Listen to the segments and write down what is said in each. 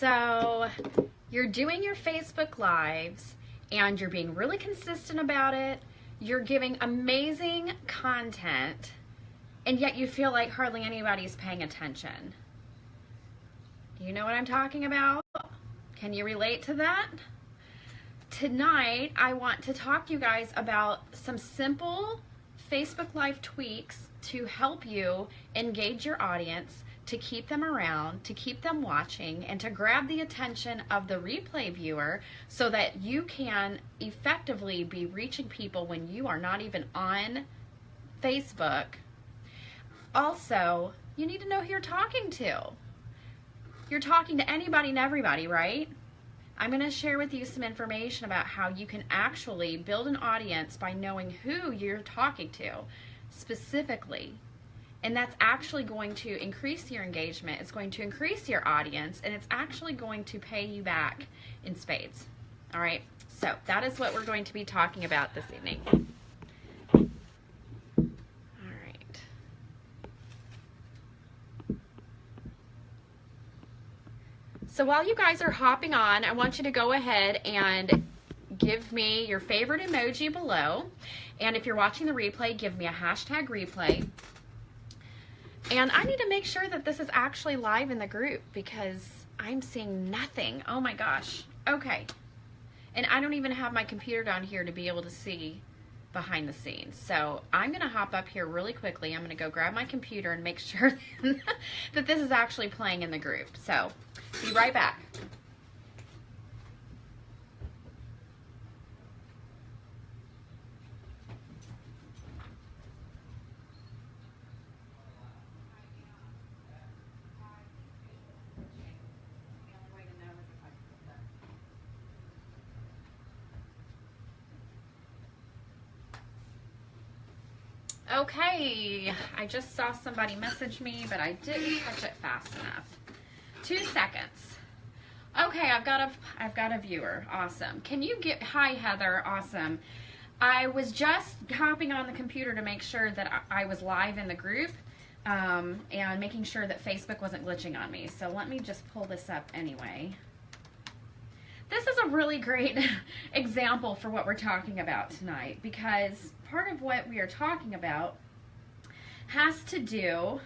So you're doing your Facebook Lives and you're being really consistent about it. You're giving amazing content, and yet you feel like hardly anybody's paying attention. Do you know what I'm talking about? Can you relate to that? Tonight, I want to talk to you guys about some simple Facebook Live tweaks to help you engage your audience, to keep them around, to keep them watching, and to grab the attention of the replay viewer so that you can effectively be reaching people when you are not even on Facebook. Also, you need to know who you're talking to. You're talking to anybody and everybody, right? I'm going to share with you some information about how you can actually build an audience by knowing who you're talking to specifically. And that's actually going to increase your engagement. It's going to increase your audience, and it's actually going to pay you back in spades. All right, so that is what we're going to be talking about this evening. All right. So while you guys are hopping on, I want you to go ahead and give me your favorite emoji below. And if you're watching the replay, give me a hashtag replay. And I need to make sure that this is actually live in the group because I'm seeing nothing. Oh my gosh. Okay. And I don't even have my computer down here to be able to see behind the scenes. So I'm going to hop up here really quickly. I'm going to go grab my computer and make sure that this is actually playing in the group. So be right back. Okay, I just saw somebody message me, but I didn't catch it fast enough. 2 seconds. Okay, I've got a viewer. Awesome. Can you get, hi Heather, awesome. I was just hopping on the computer to make sure that I was live in the group and making sure that Facebook wasn't glitching on me. So let me just pull this up anyway. This is a really great example for what we're talking about tonight, because part of what we are talking about has to do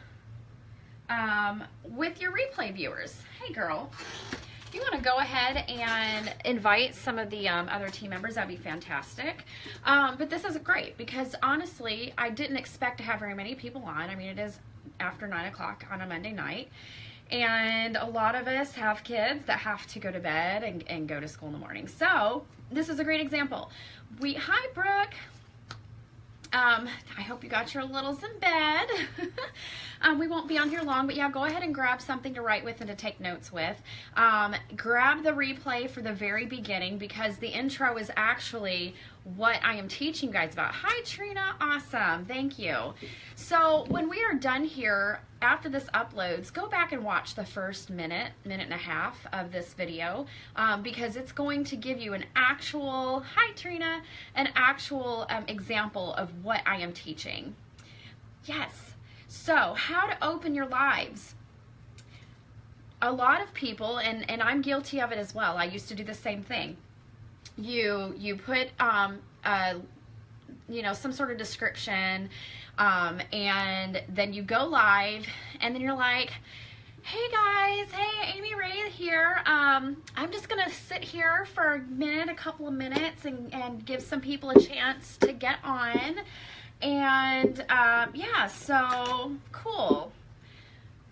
with your replay viewers. Hey girl, if you want to go ahead and invite some of the other team members, that'd be fantastic. But this is great because honestly, I didn't expect to have very many people on. I mean, it is after 9 o'clock on a Monday night. And a lot of us have kids that have to go to bed and go to school in the morning. So this is a great example. Hi, Brooke. I hope you got your littles in bed. We won't be on here long, but yeah, go ahead and grab something to write with and to take notes with. Grab the replay for the very beginning because the intro is actually what I am teaching you guys about. Hi, Trina. Awesome. Thank you. So when we are done here, after this uploads, go back and watch the first minute and a half of this video because it's going to give you an actual, hi Trina, an actual example of what I am teaching. Yes. So how to open your lives. A lot of people, and I'm guilty of it as well, I used to do the same thing. You put you know, some sort of description and then you go live and then you're like, hey guys, hey, Amy Ray here. I'm just gonna sit here for a minute, a couple of minutes and give some people a chance to get on. And yeah, so cool.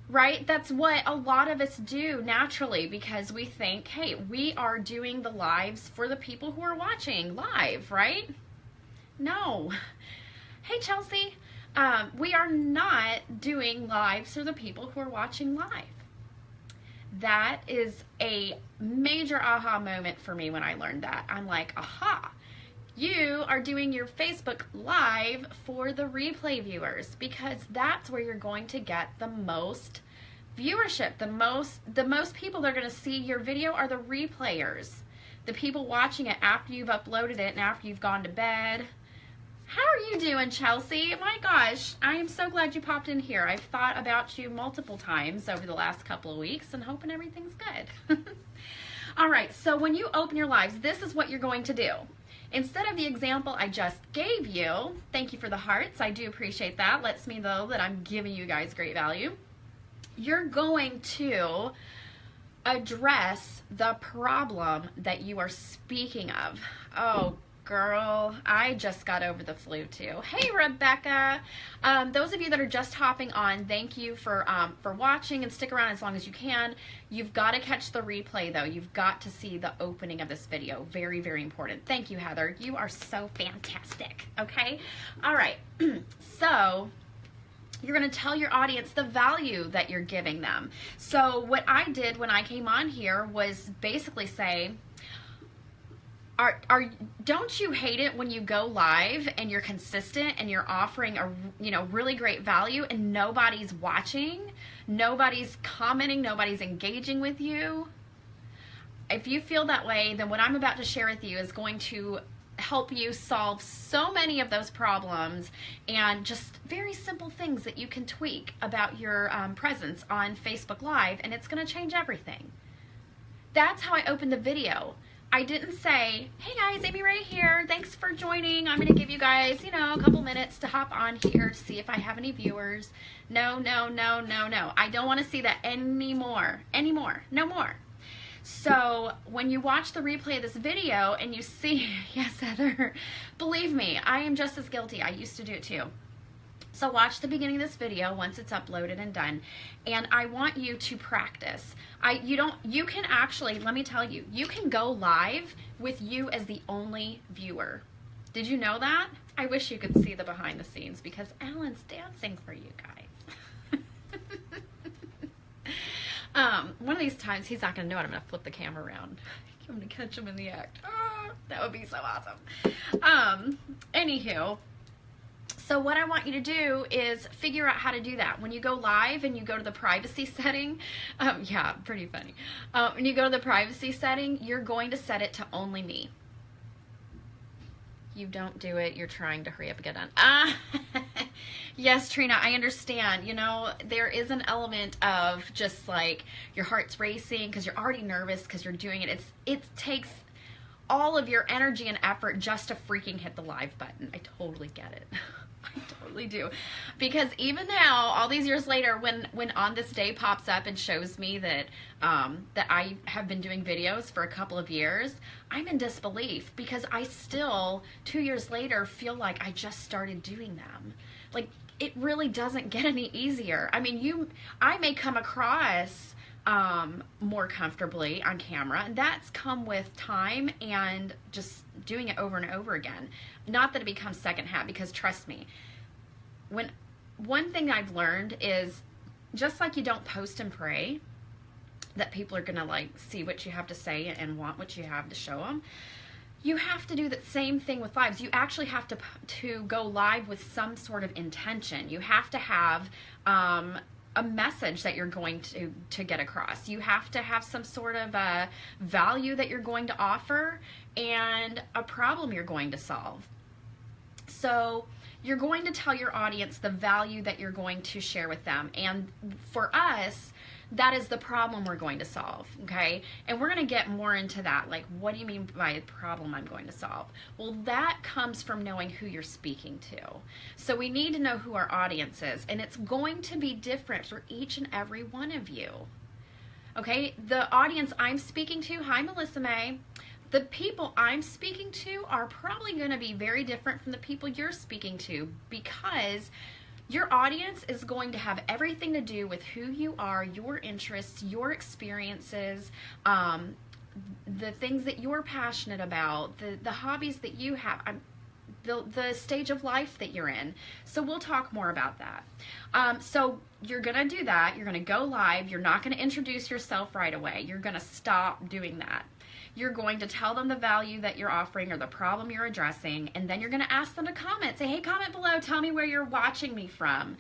Right? That's what a lot of us do naturally because we think, hey, we are doing the lives for the people who are watching live, right? No. Hey, Chelsea. We are not doing lives for the people who are watching live. That is a major aha moment for me when I learned that. I'm like, aha. You are doing your Facebook Live for the replay viewers because that's where you're going to get the most viewership. The most people that are going to see your video are the replayers. The people watching it after you've uploaded it and after you've gone to bed. How are you doing, Chelsea? My gosh, I am so glad you popped in here. I've thought about you multiple times over the last couple of weeks and hoping everything's good. All right, so when you open your lives, this is what you're going to do. Instead of the example I just gave you, thank you for the hearts, I do appreciate that. Lets me know that I'm giving you guys great value. You're going to address the problem that you are speaking of. Oh, girl, I just got over the flu too. Hey, Rebecca. Those of you that are just hopping on, thank you for watching, and stick around as long as you can. You've got to catch the replay though. You've got to see the opening of this video. Very, very important. Thank you, Heather. You are so fantastic. Okay. All right. So you're going to tell your audience the value that you're giving them. So what I did when I came on here was basically say, don't you hate it when you go live and you're consistent and you're offering a really great value and nobody's watching, nobody's commenting, nobody's engaging with you? If you feel that way, then what I'm about to share with you is going to help you solve so many of those problems, and just very simple things that you can tweak about your presence on Facebook Live, and it's going to change everything. That's how I opened the video. I didn't say, hey guys, Amy Ray here, thanks for joining. I'm going to give you guys, a couple minutes to hop on here to see if I have any viewers. No, no, no, no, no. I don't want to see that anymore. No more. So when you watch the replay of this video and you see, yes, Heather, believe me, I am just as guilty. I used to do it too. So watch the beginning of this video once it's uploaded and done, and I want you to practice. You can actually, let me tell you, you can go live with you as the only viewer. Did you know that? I wish you could see the behind the scenes because Alan's dancing for you guys. One of these times he's not going to know it. I'm going to flip the camera around. I'm going to catch him in the act. Oh, that would be so awesome. Anywho. So what I want you to do is figure out how to do that. When you go live and you go to the privacy setting, yeah, pretty funny. When you go to the privacy setting, you're going to set it to only me. You don't do it, you're trying to hurry up and get done. Yes, Trina, I understand. There is an element of just like your heart's racing because you're already nervous because you're doing it. It takes all of your energy and effort just to freaking hit the live button. I totally get it. I totally do. Because even now, all these years later, when On This Day pops up and shows me that that I have been doing videos for a couple of years, I'm in disbelief because I still, 2 years later, feel like I just started doing them. Like, it really doesn't get any easier. I mean, I may come across more comfortably on camera, and that's come with time and just doing it over and over again. Not that it becomes secondhand, because trust me, one thing I've learned is just like you don't post and pray that people are gonna like see what you have to say and want what you have to show them, you have to do the same thing with lives. You actually have to go live with some sort of intention. You have to have a message that you're going to get across. You have to have some sort of a value that you're going to offer and a problem you're going to solve. So you're going to tell your audience the value that you're going to share with them. And for us, that is the problem we're going to solve, okay? And we're going to get more into that. Like, what do you mean by a problem I'm going to solve? Well, that comes from knowing who you're speaking to. So we need to know who our audience is, and it's going to be different for each and every one of you, okay? The audience I'm speaking to, hi, Melissa May. The people I'm speaking to are probably going to be very different from the people you're speaking to, because your audience is going to have everything to do with who you are, your interests, your experiences, the things that you're passionate about, the hobbies that you have, the stage of life that you're in. So we'll talk more about that. So you're going to do that. You're going to go live. You're not going to introduce yourself right away. You're going to stop doing that. You're going to tell them the value that you're offering or the problem you're addressing, and then you're going to ask them to comment. Say, hey, comment below, tell me where you're watching me from,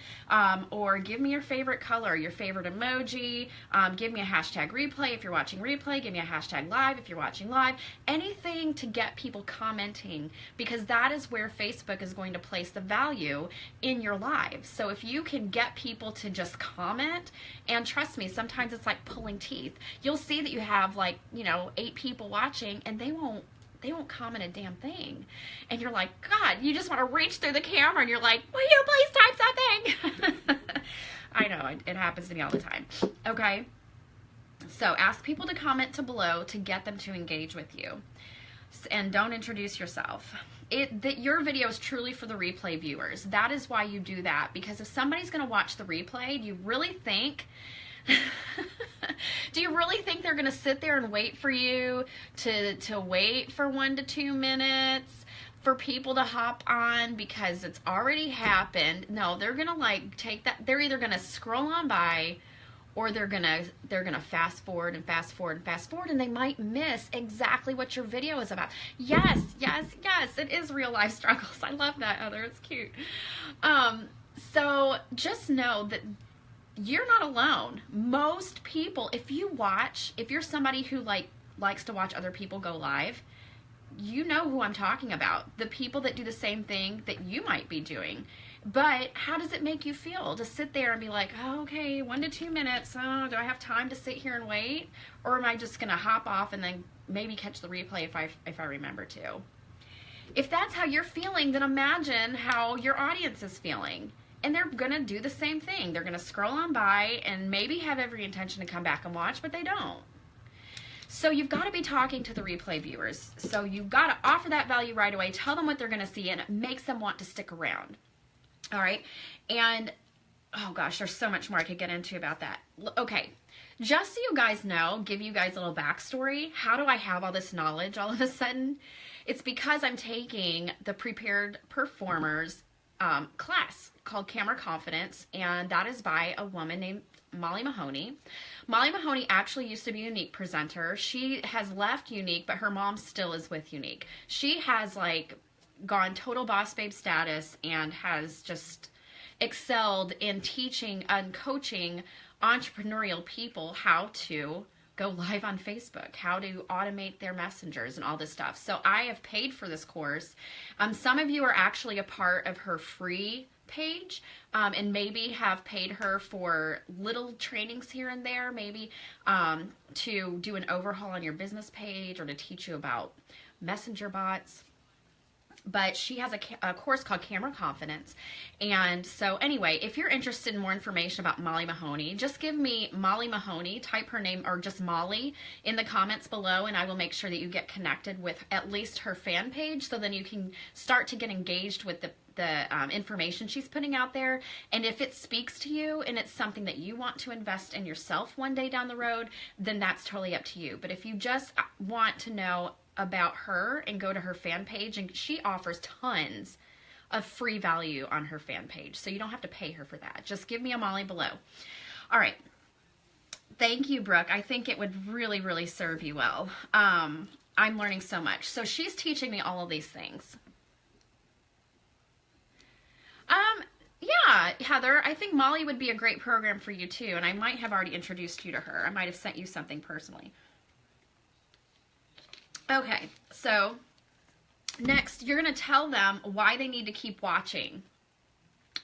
or give me your favorite color, your favorite emoji, give me a hashtag replay if you're watching replay, give me a hashtag live if you're watching live, anything to get people commenting, because that is where Facebook is going to place the value in your live. So if you can get people to just comment, and trust me, sometimes it's like pulling teeth. You'll see that you have like, 8 people watching, and they won't comment a damn thing. And you're like, God, you just want to reach through the camera, and you're like, will you please type something? I know, it happens to me all the time. Okay, so ask people to comment below to get them to engage with you. And don't introduce yourself. Your video is truly for the replay viewers. That is why you do that, because if somebody's going to watch the replay, do you really think they're going to sit there and wait for you to wait for 1 to 2 minutes for people to hop on because it's already happened? No, they're going to take that. They're either going to scroll on by, or they're gonna fast forward and fast forward and fast forward, and they might miss exactly what your video is about. Yes, it is real life struggles. I love that, Heather. It's cute. So just know that you're not alone. Most people, if you're somebody who likes to watch other people go live, you know who I'm talking about. The people that do the same thing that you might be doing. But how does it make you feel to sit there and be like, oh, okay, 1 to 2 minutes, do I have time to sit here and wait? Or am I just going to hop off and then maybe catch the replay if I remember to? If that's how you're feeling, then imagine how your audience is feeling. And they're going to do the same thing. They're going to scroll on by and maybe have every intention to come back and watch, but they don't. So you've got to be talking to the replay viewers. So you've got to offer that value right away, tell them what they're going to see, and it makes them want to stick around. All right, and oh gosh, there's so much more I could get into about that. Okay, just so you guys know, give you guys a little backstory. How do I have all this knowledge all of a sudden? It's because I'm taking the Prepared Performers class called Camera Confidence, and that is by a woman named Molly Mahoney. Molly Mahoney actually used to be a Unique presenter. She has left Unique, but her mom still is with Unique. She has gone total boss babe status and has just excelled in teaching and coaching entrepreneurial people how to go live on Facebook, how to automate their messengers and all this stuff. So I have paid for this course. Some of you are actually a part of her free page, and maybe have paid her for little trainings here and there, maybe to do an overhaul on your business page or to teach you about messenger bots. But she has a course called Camera Confidence. And so anyway, if you're interested in more information about Molly Mahoney, just give me Molly Mahoney, type her name or just Molly in the comments below, and I will make sure that you get connected with at least her fan page, so then you can start to get engaged with the information she's putting out there. And if it speaks to you and it's something that you want to invest in yourself one day down the road, then that's totally up to you. But if you just want to know about her and go to her fan page, and she offers tons of free value on her fan page, so you don't have to pay her for that. Just give me a Molly below. All right, thank you, Brooke. I think it would really, really serve you well. I'm learning so much. So she's teaching me all of these things. Yeah, Heather, I think Molly would be a great program for you too, and I might have already introduced you to her. I might have sent you something personally. Okay, so next you're going to tell them why they need to keep watching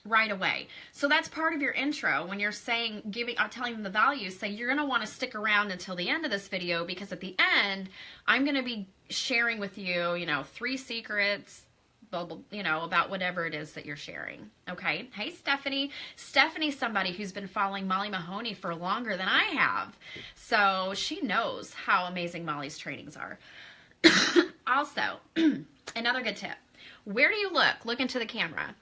right away. So that's part of your intro. When you're telling them the values, say you're going to want to stick around until the end of this video, because at the end I'm going to be sharing with you, 3 secrets, about whatever it is that you're sharing. Okay. Hey, Stephanie. Stephanie's somebody who's been following Molly Mahoney for longer than I have. So she knows how amazing Molly's trainings are. Also, another good tip. Where do you look? Look into the camera.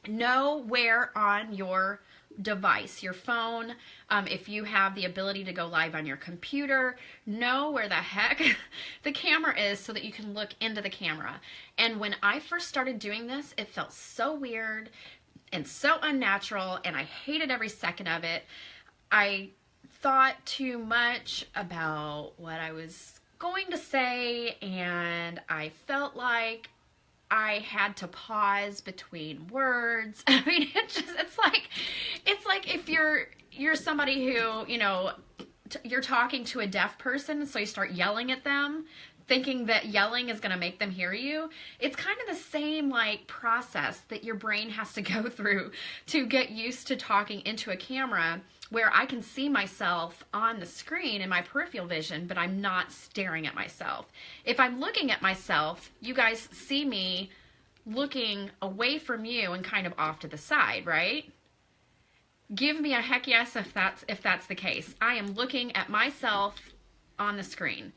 Know where on your device, your phone, if you have the ability to go live on your computer, know where the heck the camera is so that you can look into the camera. And when I first started doing this, it felt so weird and so unnatural, and I hated every second of it. I thought too much about what I was going to say, and I felt like I had to pause between words. I mean, it's like if you're somebody who, you know, you're talking to a deaf person, so you start yelling at them, thinking that yelling is going to make them hear you. It's kind of the same like process that your brain has to go through to get used to talking into a camera, where I can see myself on the screen in my peripheral vision, but I'm not staring at myself. If I'm looking at myself, you guys see me looking away from you and kind of off to the side, right? Give me a heck yes if that's the case. I am looking at myself on the screen.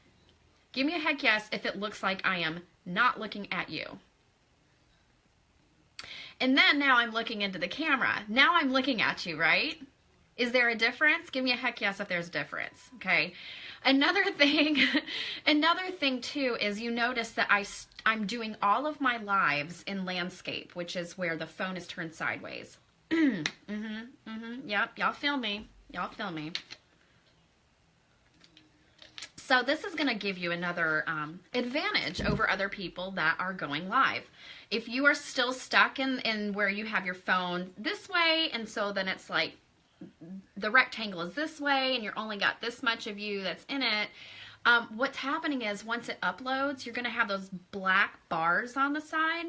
Give me a heck yes if it looks like I am not looking at you. And then now I'm looking into the camera. Now I'm looking at you, right? Is there a difference? Give me a heck yes if there's a difference, okay? Another thing too is you notice that I'm doing all of my lives in landscape, which is where the phone is turned sideways. Yep, y'all feel me. Y'all feel me. So this is going to give you another advantage over other people that are going live. If you are still stuck in where you have your phone this way, and so then it's like the rectangle is this way and you're only got this much of you that's in it, what's happening is once it uploads, you're going to have those black bars on the side,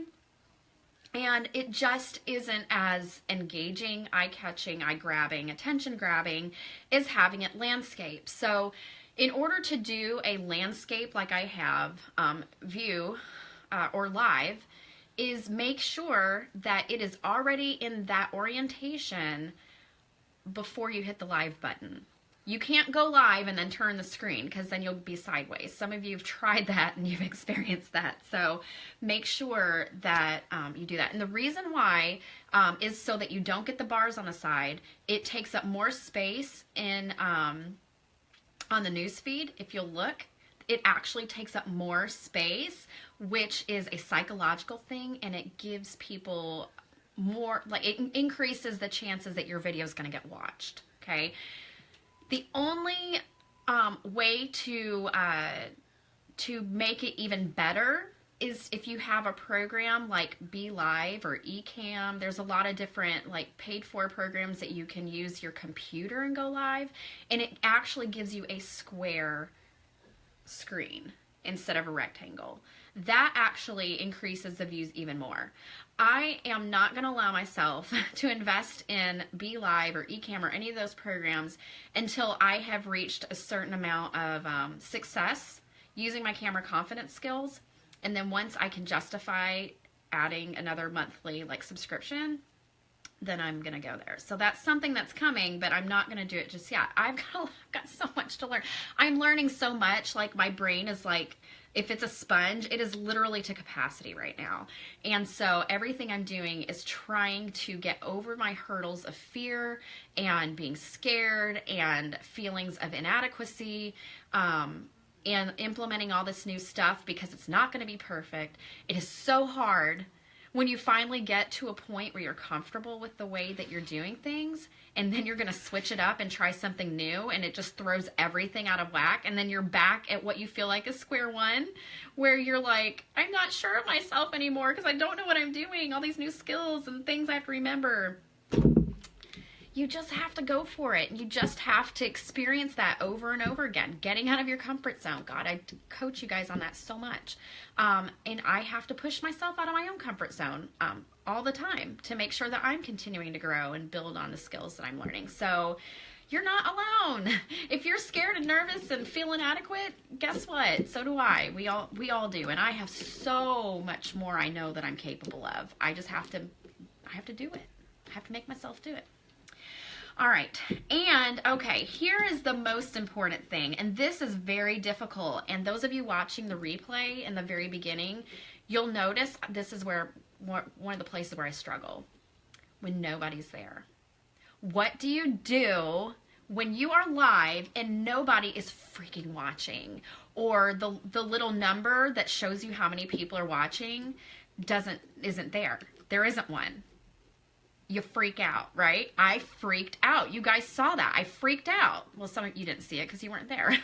and it just isn't as engaging, eye-catching, eye-grabbing, attention-grabbing as having it landscape. So in order to do a landscape like I have view or live, is make sure that it is already in that orientation before you hit the live button. You can't go live and then turn the screen, because then you'll be sideways. Some of you have tried that and you've experienced that. So make sure that you do that. And the reason why is so that you don't get the bars on the side. It takes up more space in on the news feed. If you'll look, it actually takes up more space, which is a psychological thing, and it gives people more, like, it increases the chances that your video is going to get watched. Okay. The only way to make it even better is if you have a program like Be Live or Ecamm. There's a lot of different like paid for programs that you can use your computer and go live, and it actually gives you a square screen instead of a rectangle. That actually increases the views even more. I am not going to allow myself to invest in Be Live or Ecamm or any of those programs until I have reached a certain amount of success using my camera confidence skills. And then once I can justify adding another monthly like subscription, then I'm going to go there. So that's something that's coming, but I'm not going to do it just yet. I've got so much to learn. I'm learning so much. Like, my brain is like, if it's a sponge, it is literally to capacity right now. And so everything I'm doing is trying to get over my hurdles of fear and being scared and feelings of inadequacy, and implementing all this new stuff, because it's not going to be perfect. It is so hard when you finally get to a point where you're comfortable with the way that you're doing things, and then you're going to switch it up and try something new, and it just throws everything out of whack, and then you're back at what you feel like is square one, where you're like, I'm not sure of myself anymore because I don't know what I'm doing, all these new skills and things I have to remember. You just have to go for it. You just have to experience that over and over again. Getting out of your comfort zone. God, I coach you guys on that so much. And I have to push myself out of my own comfort zone all the time to make sure that I'm continuing to grow and build on the skills that I'm learning. So you're not alone. If you're scared and nervous and feel inadequate, guess what? So do I. We all do. And I have so much more I know that I'm capable of. I just have to do it. I have to make myself do it. All right, and okay, here is the most important thing, and this is very difficult, and those of you watching the replay in the very beginning, you'll notice this is where one of the places where I struggle, when nobody's there. What do you do when you are live and nobody is freaking watching, or the little number that shows you how many people are watching isn't there? There isn't one. You freak out, right? I freaked out. You guys saw that. I freaked out. Well, some of you didn't see it because you weren't there.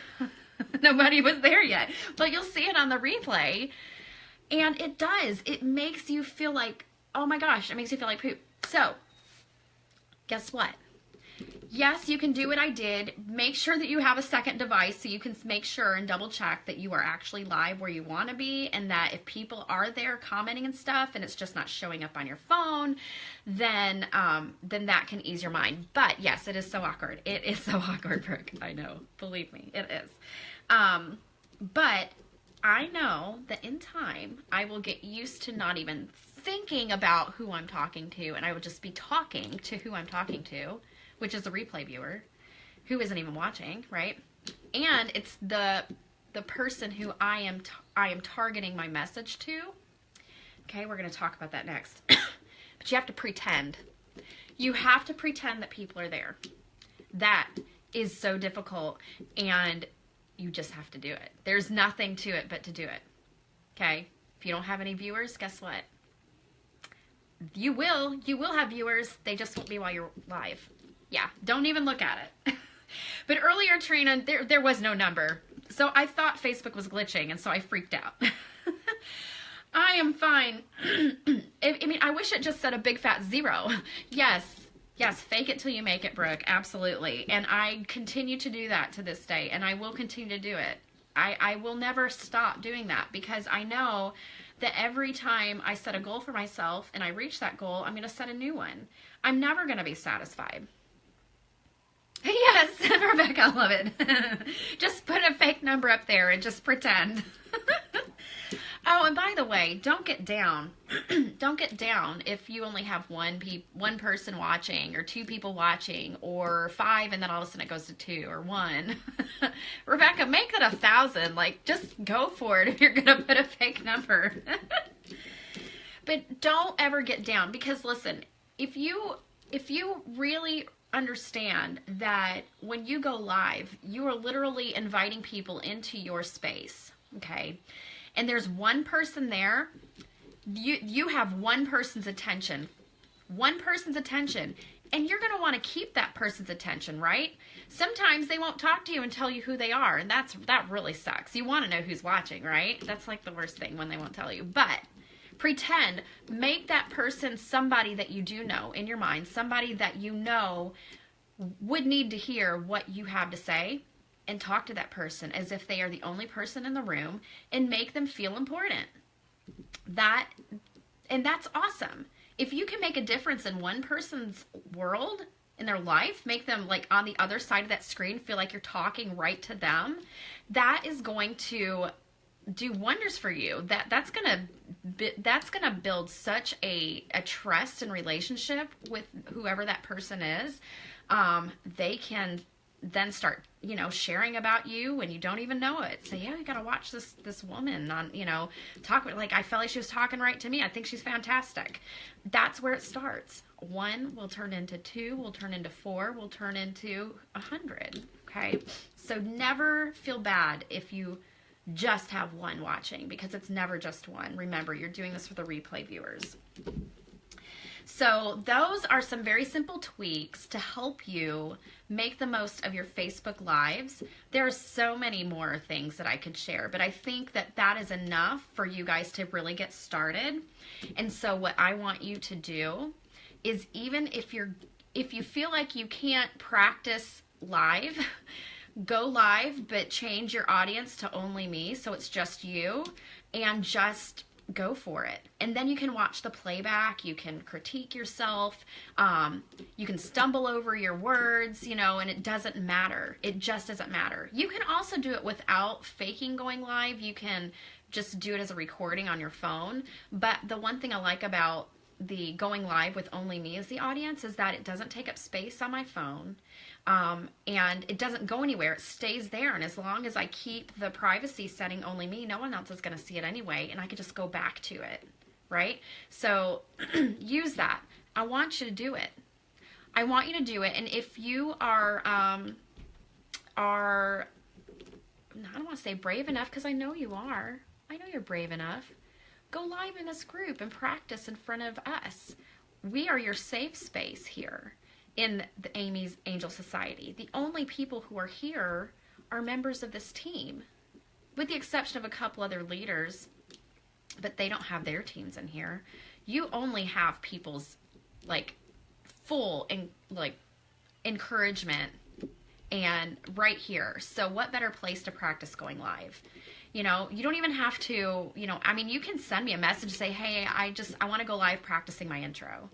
Nobody was there yet. But you'll see it on the replay. And it does. It makes you feel like, oh my gosh, it makes you feel like poop. So, guess what? Yes, you can do what I did. Make sure that you have a second device so you can make sure and double check that you are actually live where you want to be, and that if people are there commenting and stuff and it's just not showing up on your phone, then that can ease your mind. But yes, it is so awkward. It is so awkward, Brooke. I know. Believe me, it is. But I know that in time I will get used to not even thinking about who I'm talking to, and I will just be talking to who I'm talking to, which is the replay viewer, who isn't even watching, right? And it's the person who I am targeting my message to. Okay, we're going to talk about that next. But you have to pretend. You have to pretend that people are there. That is so difficult, and you just have to do it. There's nothing to it but to do it. Okay? If you don't have any viewers, guess what? You will have viewers. They just won't be while you're live. Yeah, don't even look at it. But earlier, Trina, there was no number. So I thought Facebook was glitching, and so I freaked out. I am fine. I mean, I wish it just said a big fat 0. Yes, fake it till you make it, Brooke. Absolutely. And I continue to do that to this day, and I will continue to do it. I will never stop doing that, because I know that every time I set a goal for myself and I reach that goal, I'm going to set a new one. I'm never going to be satisfied. Yes, Rebecca, I love it. Just put a fake number up there and just pretend. Oh, and by the way, don't get down. Don't get down if you only have one person watching, or 2 people watching, or 5, and then all of a sudden it goes to 2 or 1. Rebecca, make it 1,000. Like, just go for it if you're gonna put a fake number. But don't ever get down, because listen, if you really understand that when you go live, you are literally inviting people into your space, okay? And there's one person there, you have one person's attention, and you're going to want to keep that person's attention, right? Sometimes they won't talk to you and tell you who they are, and that really sucks. You want to know who's watching, right? That's like the worst thing, when they won't tell you. But pretend, make that person somebody that you do know in your mind, somebody that you know would need to hear what you have to say, and talk to that person as if they are the only person in the room, and make them feel important. And that's awesome. If you can make a difference in one person's world, in their life, make them, like, on the other side of that screen feel like you're talking right to them, that is going to do wonders for you. That's gonna build such a trust and relationship with whoever that person is. They can then start, sharing about you when you don't even know it. Say, yeah, you gotta watch this woman on, talk, like, I felt like she was talking right to me. I think she's fantastic. That's where it starts. 1 will turn into 2, will turn into 4, will turn into 100. Okay. So never feel bad if you just have 1 watching, because it's never just 1. Remember, you're doing this for the replay viewers. So those are some very simple tweaks to help you make the most of your Facebook Lives. There are so many more things that I could share, but I think that is enough for you guys to really get started. And so what I want you to do is, even if you feel like you can't practice live, go live, but change your audience to only me, so it's just you, and just go for it. And then you can watch the playback, you can critique yourself, you can stumble over your words, and it doesn't matter. It just doesn't matter. You can also do it without faking going live. You can just do it as a recording on your phone. But the one thing I like about the going live with only me as the audience is that it doesn't take up space on my phone. And it doesn't go anywhere. It stays there. And as long as I keep the privacy setting only me, no one else is going to see it anyway. And I can just go back to it, right? So use that. I want you to do it. I want you to do it. And if you are I don't want to say brave enough, because I know you are. I know you're brave enough. Go live in this group and practice in front of us. We are your safe space here in the Amy's Angel Society. The only people who are here are members of this team, with the exception of a couple other leaders, but they don't have their teams in here. You only have people's like full and like encouragement and right here. So what better place to practice going live? You know, you don't even have to, you know, I mean, you can send me a message, say, hey, I want to go live practicing my intro.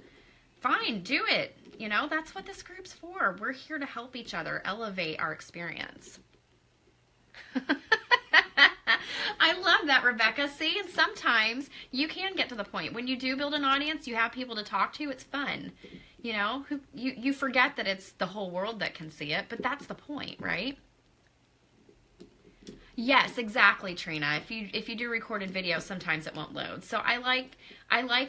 Fine, do it. You know, that's what this group's for. We're here to help each other elevate our experience. I love that, Rebecca. See, and sometimes you can get to the point when you do build an audience, you have people to talk to. It's fun. You know, you forget that it's the whole world that can see it, but that's the point, right? Yes, exactly, Trina. If you do recorded video, sometimes it won't load. So I like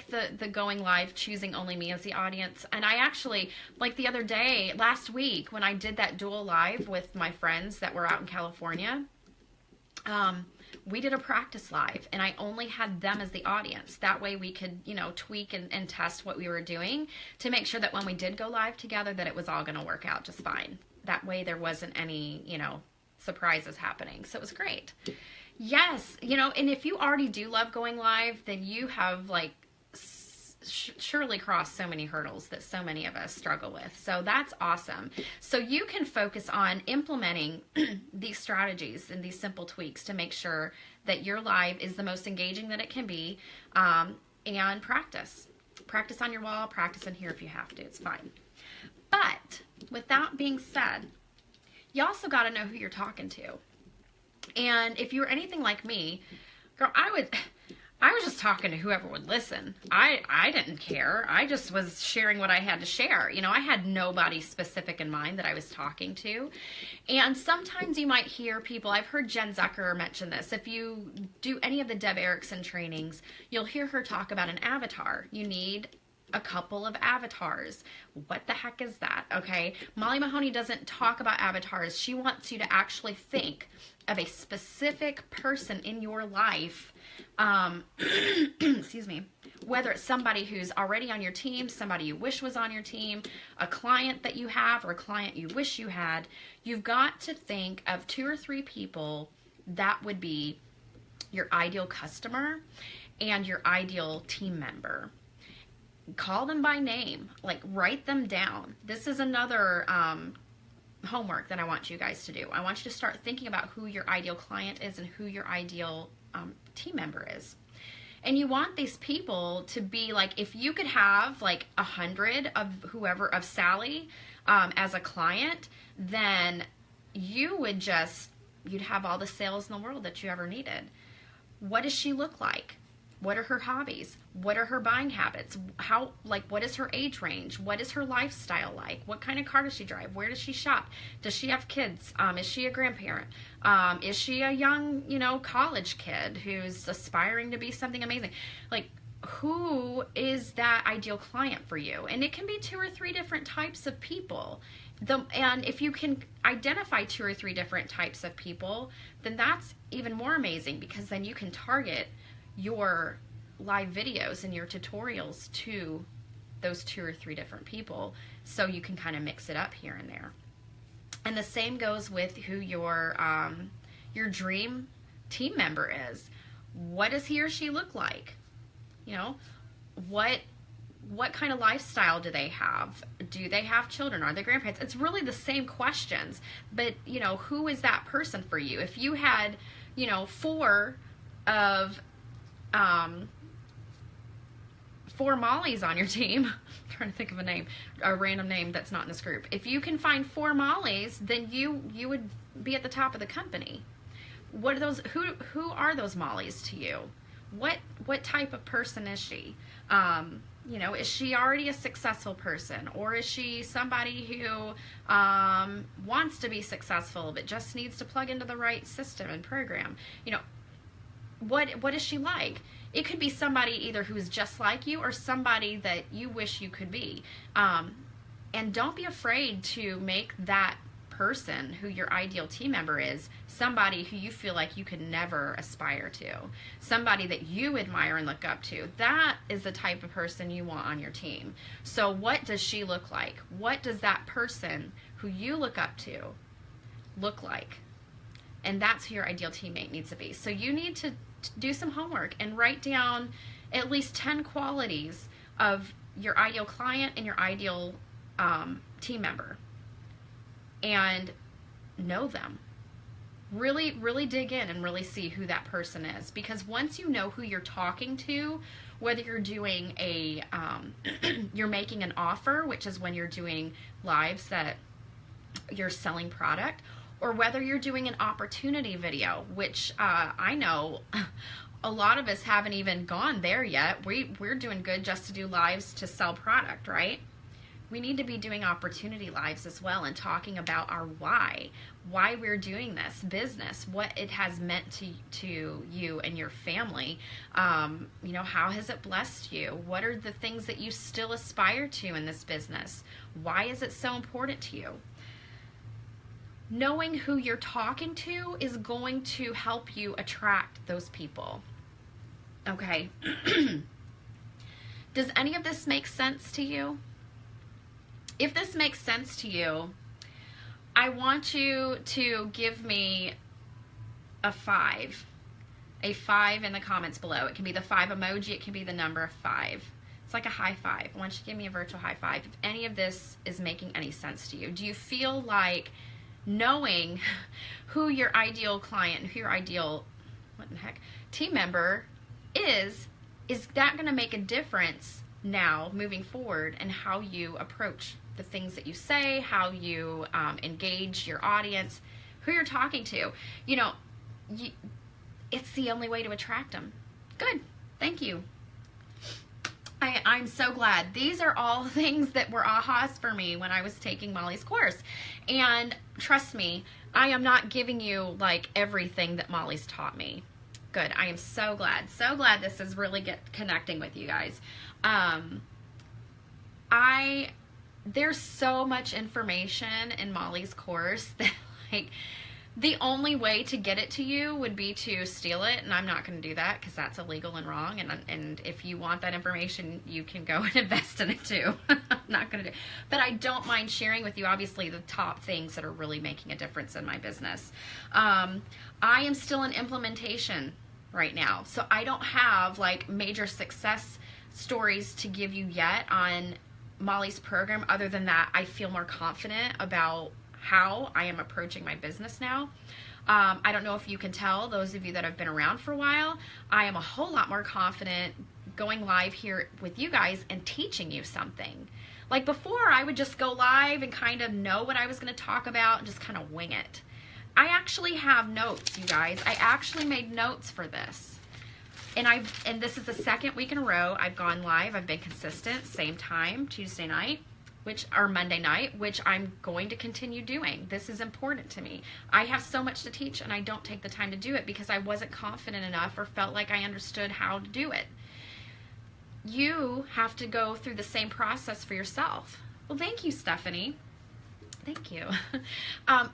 the going live, choosing only me as the audience. And I actually, like the other day, last week, when I did that dual live with my friends that were out in California, we did a practice live, and I only had them as the audience. That way we could, you know, tweak and test what we were doing to make sure that when we did go live together that it was all going to work out just fine. That way there wasn't any, you know, surprises happening. So it was great. Yes, you know, and if you already do love going live, then you have like surely crossed so many hurdles that so many of us struggle with. So that's awesome. So you can focus on implementing these strategies and these simple tweaks to make sure that your live is the most engaging that it can be, and practice on your wall, practice in here if you have to. It's fine. But with that being said, you also got to know who you're talking to. And if you were anything like me, girl, I was just talking to whoever would listen. I didn't care. I just was sharing what I had to share. You know, I had nobody specific in mind that I was talking to. And sometimes you might hear people, I've heard Jen Zucker mention this. If you do any of the Deb Erickson trainings, you'll hear her talk about an avatar. You need a couple of avatars. What the heck is that? Okay. Molly Mahoney doesn't talk about avatars. She wants you to actually think of a specific person in your life. Excuse me. Whether it's somebody who's already on your team, somebody you wish was on your team, a client that you have, or a client you wish you had, you've got to think of 2 or 3 people that would be your ideal customer and your ideal team member. Call them by name, like write them down. This is another homework that I want you guys to do. I want you to start thinking about who your ideal client is and who your ideal team member is. And you want these people to be like, if you could have like 100 of whoever, of Sally as a client, then you'd have all the sales in the world that you ever needed. What does she look like? What are her hobbies? What are her buying habits? What is her age range? What is her lifestyle like? What kind of car does she drive? Where does she shop? Does she have kids? Is she a grandparent? Is she a young, college kid who's aspiring to be something amazing? Like, who is that ideal client for you? And it can be 2 or 3 different types of people. And if you can identify 2 or 3 different types of people, then that's even more amazing, because then you can target your live videos and your tutorials to those 2 or 3 different people, so you can kind of mix it up here and there. And the same goes with who your dream team member is. What does he or she look like? What kind of lifestyle do they have? Do they have children? Are they grandparents? It's really the same questions, but who is that person for you? If you had 4 Mollies on your team, I'm trying to think of a random name that's not in this group. If you can find 4 Mollies, then you would be at the top of the company. What are those? Who are those Mollies to you? What type of person is she? Is she already a successful person, or is she somebody who wants to be successful but just needs to plug into the right system and program? What is she like? It could be somebody either who's just like you or somebody that you wish you could be. And don't be afraid to make that person who your ideal team member is somebody who you feel like you could never aspire to, somebody that you admire and look up to. That is the type of person you want on your team. So what does she look like? What does that person who you look up to look like? And that's who your ideal teammate needs to be. So you need to do some homework and write down at least 10 qualities of your ideal client and your ideal team member, and know them. Really, really dig in and really see who that person is. Because once you know who you're talking to, whether you're doing a, you're making an offer, which is when you're doing lives that you're selling product, or whether you're doing an opportunity video, which I know a lot of us haven't even gone there yet. We're doing good just to do lives to sell product, right? We need to be doing opportunity lives as well and talking about our why we're doing this business, what it has meant to you and your family. You know, how has it blessed you? What are the things that you still aspire to in this business? Why is it so important to you? Knowing who you're talking to is going to help you attract those people. Okay. Does any of this make sense to you? If this makes sense to you, I want you to give me a 5 in the comments below. It can be the 5 emoji. It can be the number 5. It's like a high five. I want you to give me a virtual high five if any of this is making any sense to you. Do you feel like knowing who your ideal client, who your ideal, what the heck, team member is that going to make a difference now moving forward in how you approach the things that you say, how you engage your audience, who you're talking to? You know, it's the only way to attract them. Good. Thank you. I'm so glad. These are all things that were ahas for me when I was taking Molly's course. And trust me, I am not giving you like everything that Molly's taught me. Good. I am so glad. So glad this is really connecting with you guys. There's so much information in Molly's course that like the only way to get it to you would be to steal it, and I'm not going to do that because that's illegal and wrong. And if you want that information, you can go and invest in it too. I'm not going to do it. But I don't mind sharing with you, obviously, the top things that are really making a difference in my business. I am still in implementation right now, so I don't have like major success stories to give you yet on Molly's program. Other than that, I feel more confident about how I am approaching my business now. I don't know if you can tell, those of you that have been around for a while, I am a whole lot more confident going live here with you guys and teaching you something. Like before, I would just go live and kind of know what I was going to talk about and just kind of wing it. I actually have notes, you guys. I actually made notes for this. And this is the second week in a row I've gone live. I've been consistent, same time, Tuesday night, or Monday night, which I'm going to continue doing. This is important to me. I have so much to teach and I don't take the time to do it because I wasn't confident enough or felt like I understood how to do it. You have to go through the same process for yourself. Well, thank you, Stephanie. Thank you.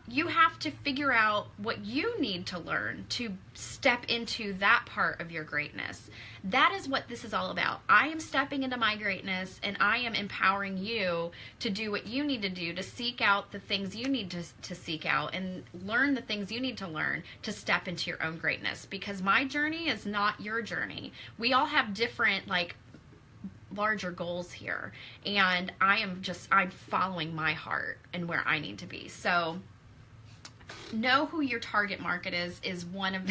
You have to figure out what you need to learn to step into that part of your greatness. That is what this is all about. I am stepping into my greatness and I am empowering you to do what you need to do, to seek out the things you need to seek out and learn the things you need to learn to step into your own greatness, because my journey is not your journey. We all have different larger goals here, and I'm following my heart and where I need to be. So know who your target market is one of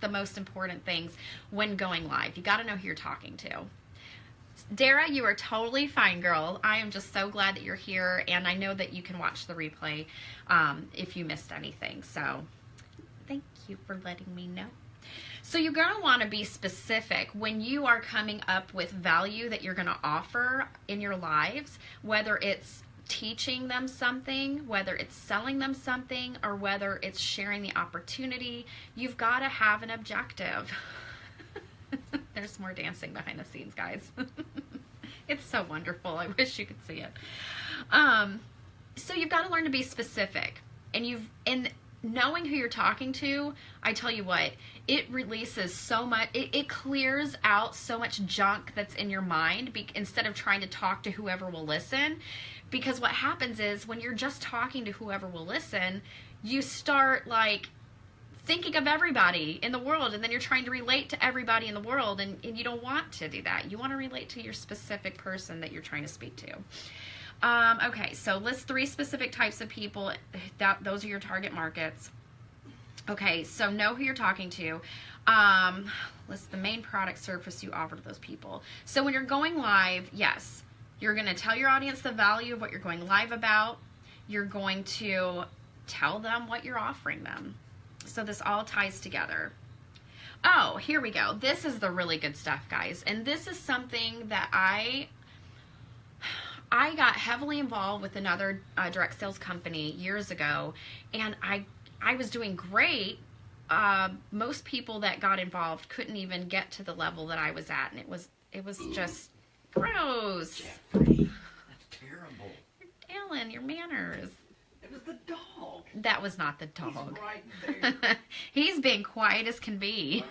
the most important things when going live. You got to know who you're talking to. Dara, you are totally fine, girl. I am just so glad that you're here, and I know that you can watch the replay if you missed anything. So thank you for letting me know. So you're going to want to be specific when you are coming up with value that you're going to offer in your lives, whether it's teaching them something, whether it's selling them something, or whether it's sharing the opportunity. You've got to have an objective. There's more dancing behind the scenes, guys. It's so wonderful. I wish you could see it. So you've got to learn to be specific, and knowing who you're talking to, I tell you what, it releases so much, it clears out so much junk that's in your mind instead of trying to talk to whoever will listen. Because what happens is when you're just talking to whoever will listen, you start thinking of everybody in the world, and then you're trying to relate to everybody in the world, and you don't want to do that. You want to relate to your specific person that you're trying to speak to. Okay, so list 3 specific types of people. Those are your target markets. Okay, so know who you're talking to. List the main product service you offer to those people. So when you're going live, yes, you're going to tell your audience the value of what you're going live about. You're going to tell them what you're offering them. So this all ties together. Oh, here we go. This is the really good stuff, guys. And this is something that I got heavily involved with another direct sales company years ago, and I was doing great. Most people that got involved couldn't even get to the level that I was at, and it was just gross. Jeffrey, that's terrible. Alan, your manners. It was the dog. That was not the dog. He's right there. He's being quiet as can be.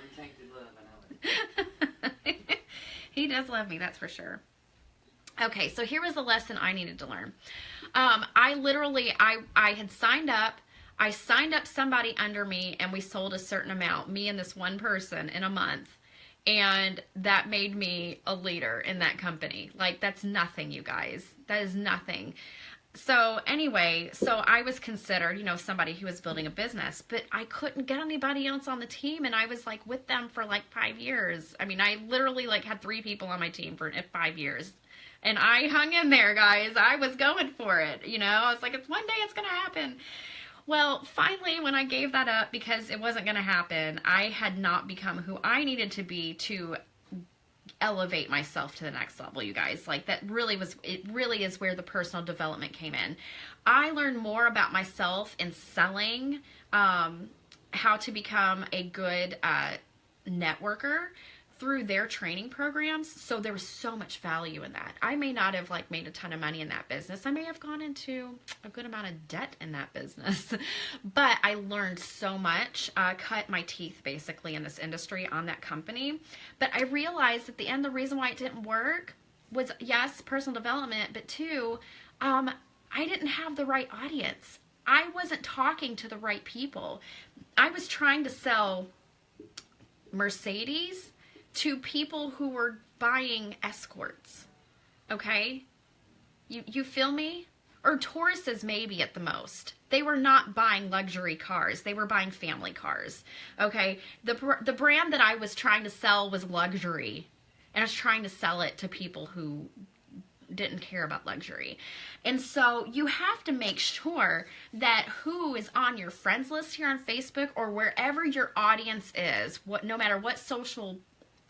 He does love me, that's for sure. Okay, so here was the lesson I needed to learn. I had signed up. I signed up somebody under me, and we sold a certain amount, me and this one person, in a month. And that made me a leader in that company. Like, that's nothing, you guys. That is nothing. So anyway, so I was considered, somebody who was building a business, but I couldn't get anybody else on the team. And I was like with them for like 5 years. I mean, I literally like had 3 people on my team for 5 years. And I hung in there, guys. I was going for it. I was like, one day it's going to happen. Well, finally, when I gave that up because it wasn't going to happen, I had not become who I needed to be to elevate myself to the next level, you guys. Like, it really is where the personal development came in. I learned more about myself in selling, how to become a good networker through their training programs. So there was so much value in that. I may not have made a ton of money in that business. I may have gone into a good amount of debt in that business, but I learned so much, cut my teeth basically in this industry on that company. But I realized at the end, the reason why it didn't work was, yes, personal development, but 2, I didn't have the right audience. I wasn't talking to the right people. I was trying to sell Mercedes to people who were buying escorts. Okay? You feel me? Or Tauruses maybe at the most. They were not buying luxury cars. They were buying family cars. Okay? The brand that I was trying to sell was luxury. And I was trying to sell it to people who didn't care about luxury. And so you have to make sure that who is on your friends list here on Facebook or wherever your audience is, no matter what social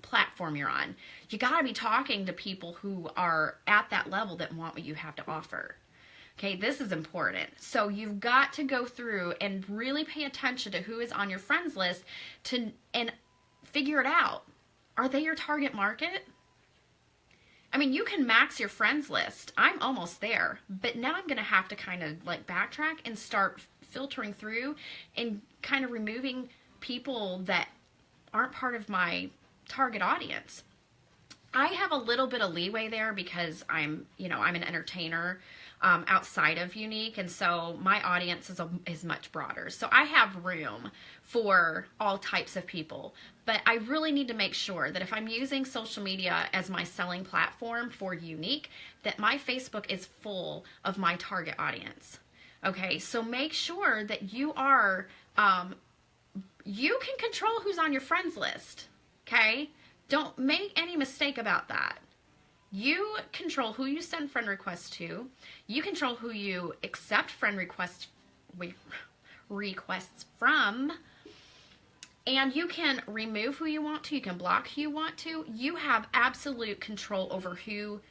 platform you're on, you got to be talking to people who are at that level that want what you have to offer. Okay, this is important. So you've got to go through and really pay attention to who is on your friends list and figure it out. Are they your target market? I mean, you can max your friends list. I'm almost there, but now I'm going to have to kind of backtrack and start filtering through and kind of removing people that aren't part of my target audience. I have a little bit of leeway there because I'm an entertainer outside of Unique, and so my audience is much broader. So I have room for all types of people, but I really need to make sure that if I'm using social media as my selling platform for Unique, that my Facebook is full of my target audience. Okay, so make sure that you are, you can control who's on your friends list. Okay? Don't make any mistake about that. You control who you send friend requests to. You control who you accept friend requests from. And you can remove who you want to. You can block who you want to. You have absolute control over who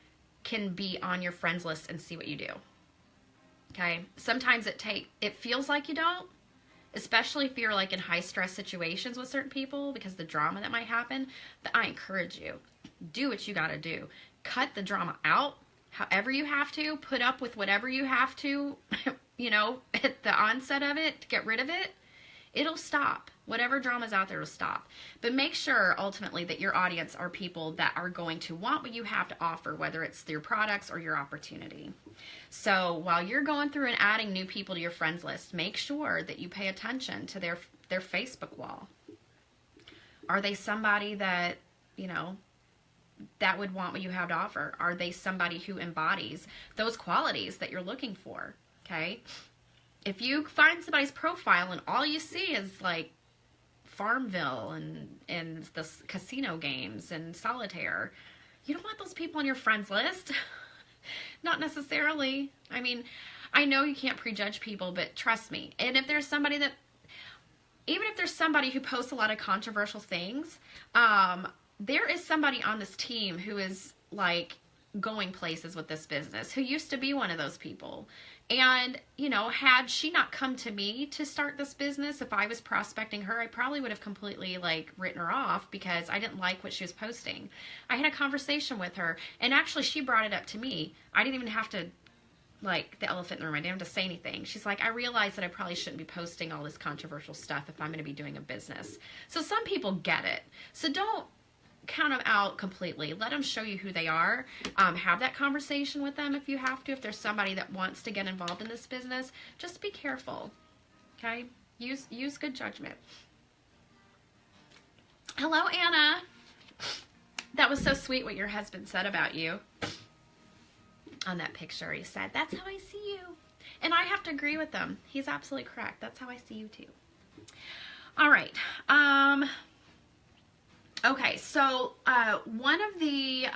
can be on your friends list and see what you do. Okay? Sometimes it feels like you don't. Especially if you're in high stress situations with certain people because the drama that might happen. But I encourage you, do what you got to do. Cut the drama out however you have to. Put up with whatever you have to, at the onset of it to get rid of it. It'll stop. Whatever drama's out there will stop. But make sure ultimately that your audience are people that are going to want what you have to offer, whether it's your products or your opportunity. So while you're going through and adding new people to your friends list, make sure that you pay attention to their Facebook wall. Are they somebody that, you know, that would want what you have to offer? Are they somebody who embodies those qualities that you're looking for? Okay. If you find somebody's profile and all you see is like Farmville and the casino games and solitaire, you don't want those people on your friends list. Not necessarily. I mean, I know you can't prejudge people, but trust me. And if there's somebody that, even if there's somebody who posts a lot of controversial things, there is somebody on this team who is like going places with this business, who used to be one of those people. And, you know, had she not come to me to start this business, if I was prospecting her, I probably would have completely like written her off because I didn't like what she was posting. I had a conversation with her, and actually she brought it up to me. I didn't even have to, like, the elephant in the room. I didn't have to say anything. She's like, I realize that I probably shouldn't be posting all this controversial stuff if I'm going to be doing a business. So some people get it. So don't count them out completely. Let them show you who they are. Have that conversation with them if you have to. If there's somebody that wants to get involved in this business, just be careful. Okay? Use good judgment. Hello, Anna. That was so sweet what your husband said about you. On that picture, he said, that's how I see you. And I have to agree with him. He's absolutely correct. That's how I see you too. All right. Okay, so one of the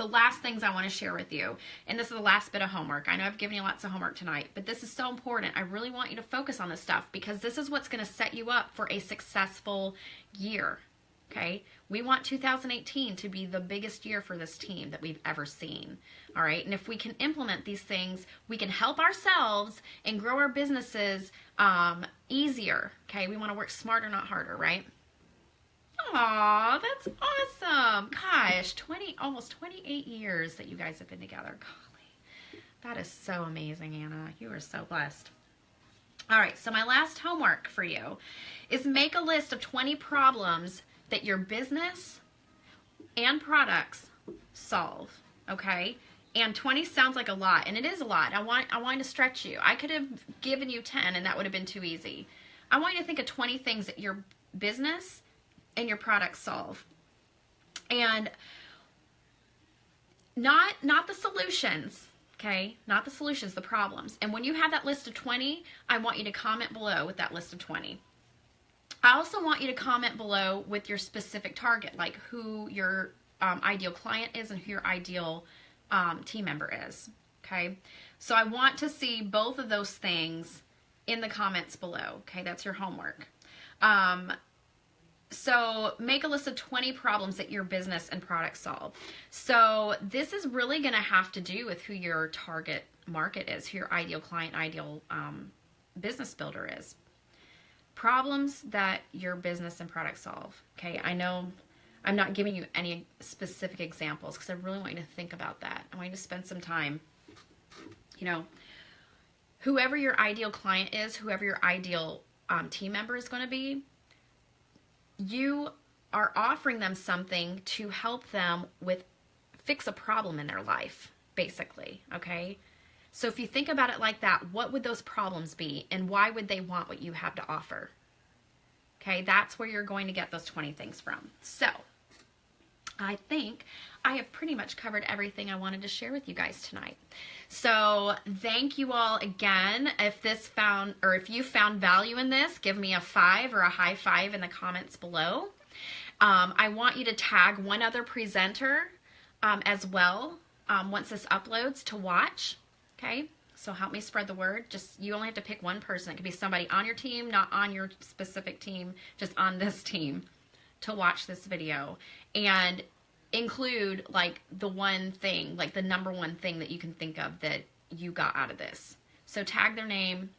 last things I want to share with you, and this is the last bit of homework. I know I've given you lots of homework tonight, but this is so important. I really want you to focus on this stuff because this is what's going to set you up for a successful year, okay? We want 2018 to be the biggest year for this team that we've ever seen, all right? And if we can implement these things, we can help ourselves and grow our businesses easier, okay? We want to work smarter, not harder, right? Aw, that's awesome. Gosh, almost 28 years that you guys have been together. Golly, that is so amazing, Anna. You are so blessed. All right, so my last homework for you is make a list of 20 problems that your business and products solve, okay? And 20 sounds like a lot, and it is a lot. I want to stretch you. I could have given you 10, and that would have been too easy. I want you to think of 20 things that your business and your products solve, and not the solutions, okay? Not the solutions, the problems. And when you have that list of 20, I want you to comment below with that list of 20. I also want you to comment below with your specific target, like who your ideal client is and who your ideal team member is, okay? So I want to see both of those things in the comments below, okay? That's your homework. So make a list of 20 problems that your business and product solve. So this is really going to have to do with who your target market is, who your ideal client, ideal business builder is. Problems that your business and product solve. Okay, I know I'm not giving you any specific examples because I really want you to think about that. I want you to spend some time, you know, whoever your ideal client is, whoever your ideal team member is going to be, you are offering them something to help them fix a problem in their life, basically, okay? So if you think about it like that, what would those problems be and why would they want what you have to offer? Okay, that's where you're going to get those 20 things from. So I think I have pretty much covered everything I wanted to share with you guys tonight. So thank you all again. If you found value in this, give me a 5 or a high 5 in the comments below. I want you to tag one other presenter as well once this uploads to watch. Okay, so help me spread the word. You only have to pick one person. It could be somebody on your team, not on your specific team, just on this team to watch this video. And include like the one thing, like the number one thing that you can think of that you got out of this. So tag their name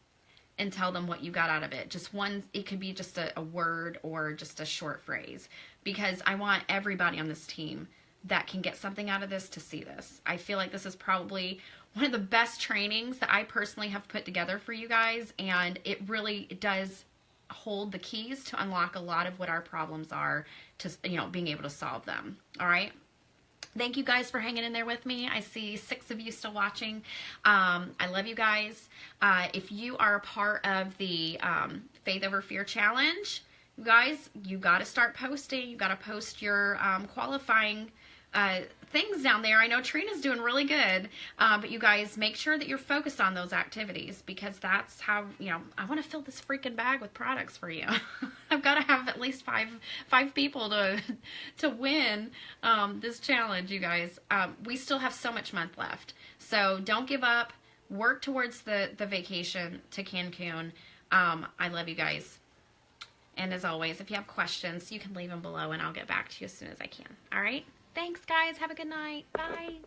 and tell them what you got out of it. Just one, it could be just a word or just a short phrase, because I want everybody on this team that can get something out of this to see this. I feel like this is probably one of the best trainings that I personally have put together for you guys, and it really does hold the keys to unlock a lot of what our problems are, to, you know, being able to solve them. All right. Thank you guys for hanging in there with me. I see 6 of you still watching. I love you guys. If you are a part of the Faith Over Fear Challenge, you guys, you got to start posting. You got to post your qualifying things down there. I know Trina's doing really good, but you guys make sure that you're focused on those activities, because that's how, you know, I want to fill this freaking bag with products for you. I've got to have at least five people to win this challenge, you guys. We still have so much month left, so don't give up. Work towards the vacation to Cancun. I love you guys. And as always, if you have questions, you can leave them below and I'll get back to you as soon as I can. All right? Thanks, guys. Have a good night. Bye.